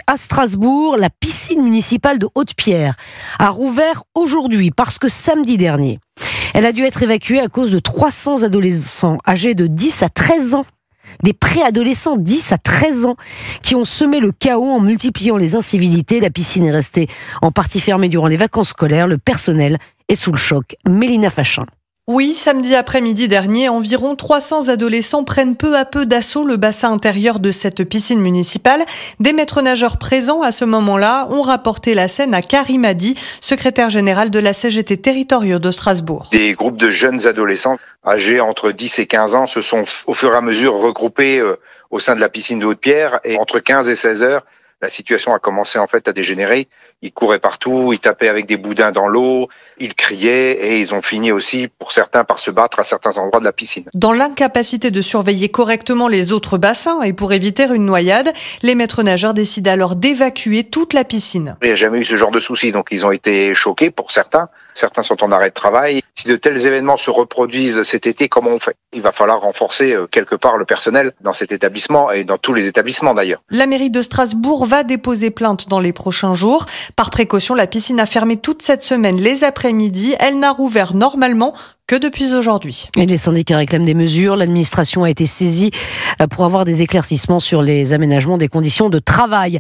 À Strasbourg, la piscine municipale de Haute-Pierre a rouvert aujourd'hui parce que samedi dernier, elle a dû être évacuée à cause de 300 adolescents âgés de 10 à 13 ans. Des préadolescents 10 à 13 ans qui ont semé le chaos en multipliant les incivilités. La piscine est restée en partie fermée durant les vacances scolaires. Le personnel est sous le choc. Mélina Fachin. Oui, samedi après-midi dernier, environ 300 adolescents prennent peu à peu d'assaut le bassin intérieur de cette piscine municipale. Des maîtres nageurs présents à ce moment-là ont rapporté la scène à Karim Hadi, secrétaire général de la CGT territoriaux de Strasbourg. Des groupes de jeunes adolescents âgés entre 10 et 15 ans se sont au fur et à mesure regroupés au sein de la piscine de Haute-Pierre, et entre 15 et 16 heures, la situation a commencé en fait à dégénérer. Ils couraient partout, ils tapaient avec des boudins dans l'eau, ils criaient et ils ont fini aussi, pour certains, par se battre à certains endroits de la piscine. Dans l'incapacité de surveiller correctement les autres bassins et pour éviter une noyade, les maîtres nageurs décident alors d'évacuer toute la piscine. Il n'y a jamais eu ce genre de souci, donc ils ont été choqués pour certains. Certains sont en arrêt de travail. Si de tels événements se reproduisent cet été, comment on fait ? Il va falloir renforcer quelque part le personnel dans cet établissement et dans tous les établissements d'ailleurs. La mairie de Strasbourg va déposer plainte dans les prochains jours. Par précaution, la piscine a fermé toute cette semaine les après-midi. Elle n'a rouvert normalement que depuis aujourd'hui. Et les syndicats réclament des mesures. L'administration a été saisie pour avoir des éclaircissements sur les aménagements des conditions de travail.